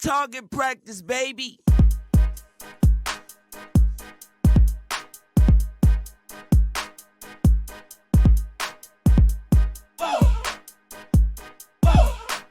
Target practice, baby.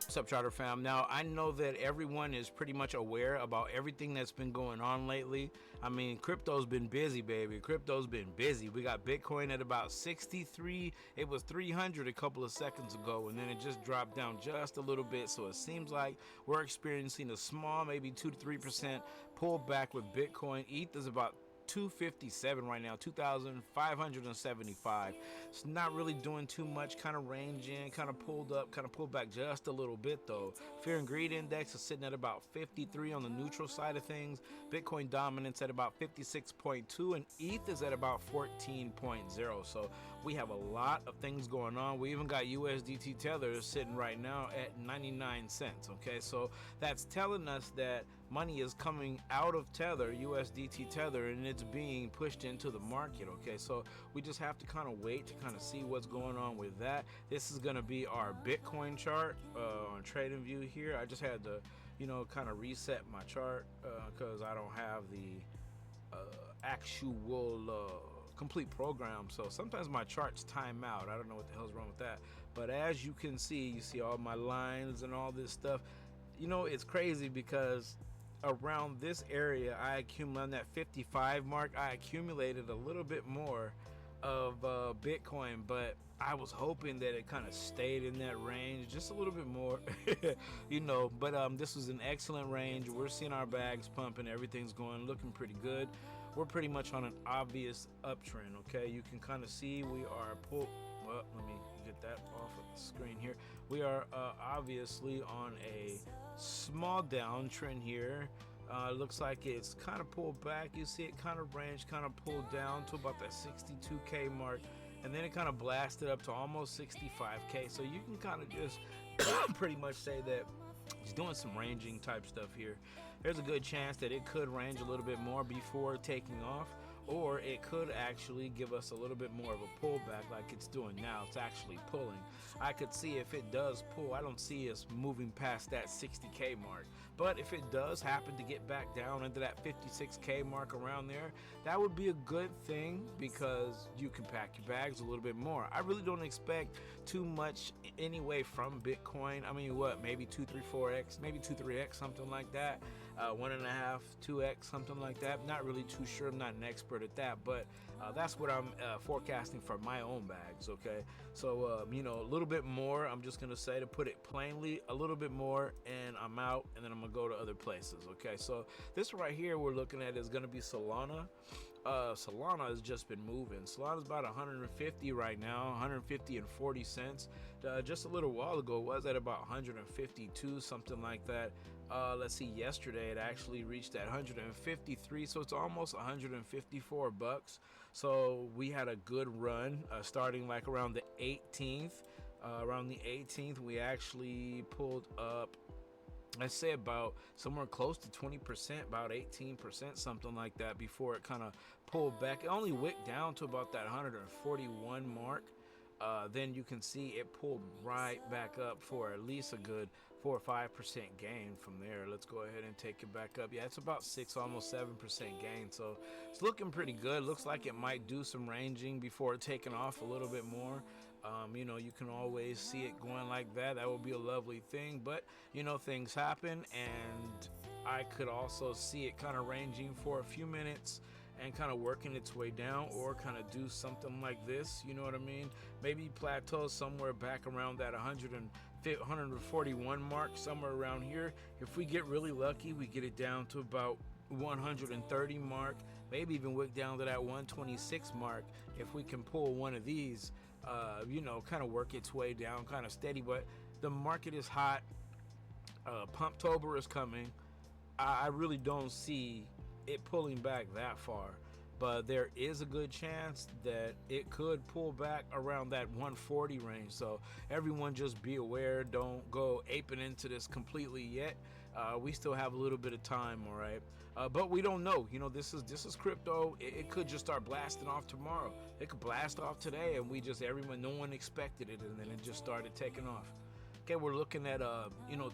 What's up, Charter fam? Now, I know that everyone is pretty much aware about everything that's been going on lately. I mean, crypto's been busy, baby. Crypto's been busy. We got Bitcoin at about 63. It was 300 a couple of seconds ago, and then it just dropped down just a little bit. So it seems like we're experiencing a small, maybe 2 to 3% pullback with Bitcoin. ETH is about 257 right now, 2,575. It's not really doing too much, kind of ranging, kind of pulled up, kind of pulled back just a little bit though. Fear and greed index is sitting at about 53 on the neutral side of things. Bitcoin dominance at about 56.2, and ETH is at about 14.0. So we have a lot of things going on. We even got USDT Tether sitting right now at 99 cents. Okay, so that's telling us that money is coming out of Tether, USDT Tether, and it's being pushed into the market. Okay, so we just have to kind of wait to kind of see what's going on with that. This is going to be our Bitcoin chart on TradingView here. I just had to, kind of reset my chart because I don't have the actual complete program. So sometimes my charts time out. I don't know what the hell's wrong with that. But as you can see, you see all my lines and all this stuff. It's crazy because around this area, I accumulated on that 55 mark. I accumulated a little bit more of Bitcoin, but I was hoping that it kind of stayed in that range just a little bit more, but this was an excellent range. We're seeing our bags pumping. Everything's looking pretty good. We're pretty much on an obvious uptrend. Okay, you can kind of see we are well, let me get that off of the screen here. We are obviously on a small downtrend here. Looks like it's kind of pulled back. You see it kind of range, kind of pulled down to about that 62k mark, and then it kind of blasted up to almost 65k. So you can kind of just pretty much say that it's doing some ranging type stuff here. There's a good chance that it could range a little bit more before taking off, or it could actually give us a little bit more of a pullback like it's doing now. It's actually pulling. I could see if it does pull, I don't see us moving past that 60k mark. But if it does happen to get back down into that 56k mark around there, that would be a good thing because you can pack your bags a little bit more. I really don't expect too much anyway from Bitcoin. I mean, maybe 2, 3, 4x, maybe 2, 3x, something like that. 1.5, 2x, something like that. Not really too sure. I'm not an expert at that, but that's what I'm forecasting for my own bags. Okay, so a little bit more. I'm just gonna say, to put it plainly, a little bit more, and I'm out, and then I'm gonna go to other places. Okay, so this right here we're looking at is gonna be Solana. Solana has just been moving. Solana's about 150 right now, 150 and 40 cents. Just a little while ago it was at about 152, something like that. Let's see, yesterday it actually reached at 153, so it's almost 154 bucks. So we had a good run starting like around the 18th. Around the 18th we actually pulled up, I'd say about somewhere close to 20%, about 18%, something like that, before it kind of pulled back. It only wicked down to about that 141 mark. Then you can see it pulled right back up for at least a good 4 or 5% gain from there. Let's go ahead and take it back up. Yeah, it's about 6, almost 7% gain. So it's looking pretty good. Looks like it might do some ranging before taking off a little bit more. You can always see it going like that. That would be a lovely thing, but things happen, and I could also see it kind of ranging for a few minutes and kind of working its way down, or kind of do something like this, you know what I mean? Maybe plateau somewhere back around that 141 mark, somewhere around here. If we get really lucky, we get it down to about 130 mark, maybe even wick down to that 126 mark. If we can pull one of these, kind of work its way down, kind of steady. But the market is hot. Pumptober is coming. I really don't see it pulling back that far, but there is a good chance that it could pull back around that 140 range. So everyone just be aware. Don't go aping into this completely yet. We still have a little bit of time, all right? But we don't know. This is crypto. It could just start blasting off tomorrow. It could blast off today, and no one expected it, and then it just started taking off. Okay, we're looking at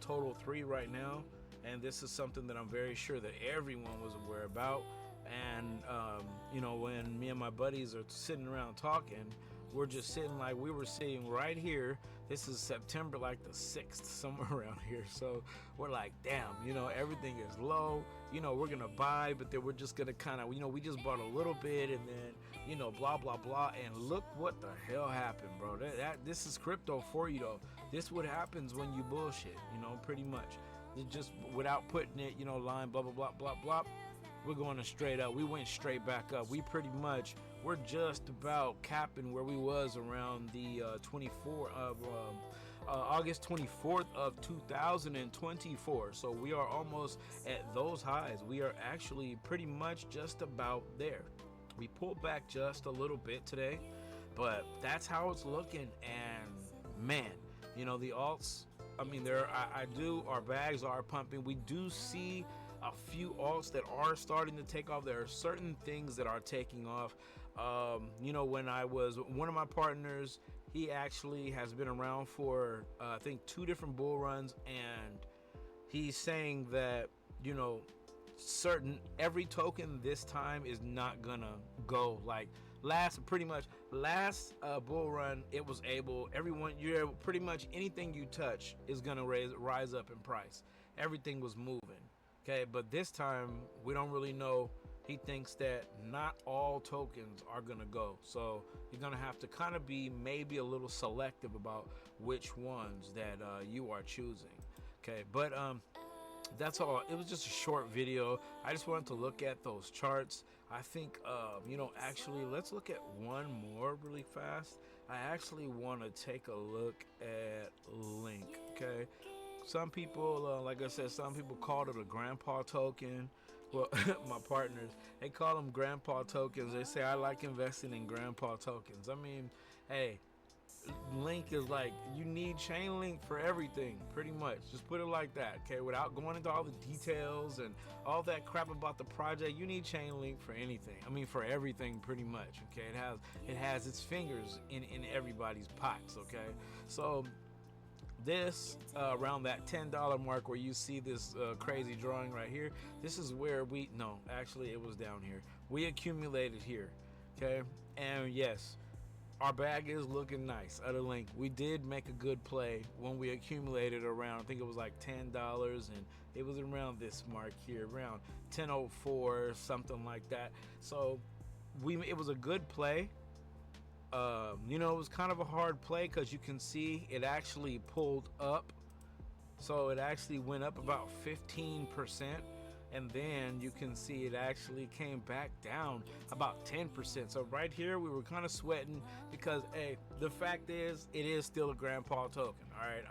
total 3 right now, and this is something that I'm very sure that everyone was aware about. And when me and my buddies are sitting around talking, we're just sitting like we were sitting right here. This is September like the 6th, somewhere around here. So we're like, damn, everything is low. We're gonna buy, but then we're just gonna kind of, we just bought a little bit, and then blah blah blah. And look what the hell happened, bro. This is crypto for you, though. This what happens when you bullshit, pretty much. It just without putting it, line blah blah blah blah blah. We're going to straight up. We went straight back up. We're just about capping where we was around the 24th of August 24th of 2024. So we are almost at those highs. We are actually pretty much just about there. We pulled back just a little bit today, but that's how it's looking. And man, the alts, our bags are pumping. We do see a few alts that are starting to take off. There are certain things that are taking off. When I was one of my partners, he actually has been around for I think 2 different bull runs, and he's saying that every token this time is not gonna go like last bull run. It was pretty much anything you touch is gonna rise up in price. Everything was moving. Okay, but this time we don't really know. He thinks that not all tokens are gonna go, so you're gonna have to kind of be maybe a little selective about which ones that you are choosing. Okay, but that's all. It was just a short video. I just wanted to look at those charts. I think actually let's look at one more really fast. I actually want to take a look at Link. Okay. Some people, like I said, some people called it a grandpa token. Well, my partners, they call them grandpa tokens. They say I like investing in grandpa tokens. I mean, hey, Link is like, you need Chainlink for everything, pretty much. Just put it like that, okay? Without going into all the details and all that crap about the project, you need Chainlink for anything. For everything, pretty much, okay? It has its fingers in everybody's pots, okay? So this around that $10 mark where you see this crazy drawing right here, this is where actually it was down here. We accumulated here, okay? And yes, our bag is looking nice out of Link. We did make a good play when we accumulated around, I think it was like $10, and it was around this mark here, around 10.04, something like that. So it was a good play. It was kind of a hard play because you can see it actually pulled up. So it actually went up about 15%. And then you can see it actually came back down about 10%. So right here, we were kind of sweating because, hey, the fact is, it is still a grandpa token. All right.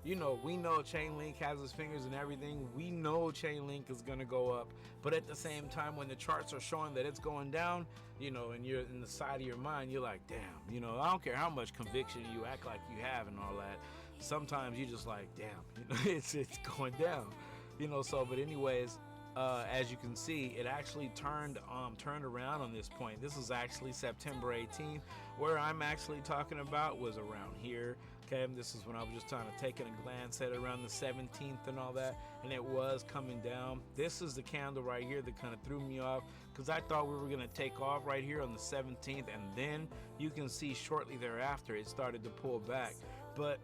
We know Chainlink has its fingers and everything. We know Chainlink is going to go up. But at the same time, when the charts are showing that it's going down, and you're in the side of your mind, you're like, damn, I don't care how much conviction you act like you have and all that. Sometimes you just like, damn, it's going down, but anyways, as you can see, it actually turned around on this point. This is actually September 18th. Where I'm actually talking about was around here. Okay, this is when I was just trying to take a glance at it around the 17th and all that, and it was coming down. This is the candle right here that kind of threw me off because I thought we were going to take off right here on the 17th, and then you can see shortly thereafter it started to pull back. But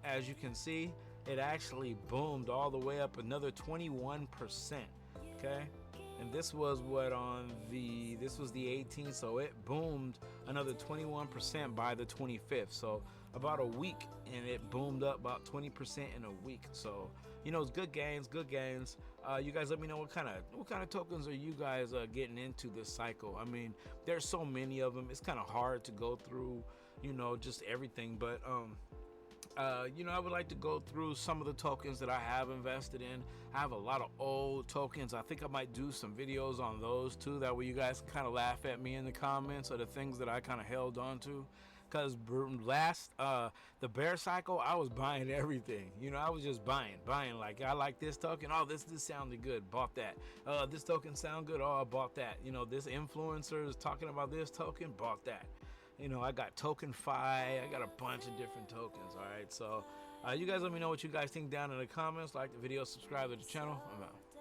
as you can see, it actually boomed all the way up another 21%. Okay, and this was this was the 18th, so it boomed another 21% by the 25th. So about a week, and it boomed up about 20% in a week. So it's good gains. You guys let me know what kind of tokens are you guys getting into this cycle. There's so many of them, it's kind of hard to go through just everything, but I would like to go through some of the tokens that I have invested in. I have a lot of old tokens. I think I might do some videos on those too. That way you guys can kind of laugh at me in the comments of the things that I kind of held on to. Because the bear cycle, I was buying everything. I was just buying. Like, I like this token. Oh, this sounded good. Bought that. This token sound good. Oh, I bought that. This influencer is talking about this token. Bought that. I got token fi. I got a bunch of different tokens. All right. So You guys let me know what you guys think down in the comments. Like the video, subscribe to the channel. I'm out.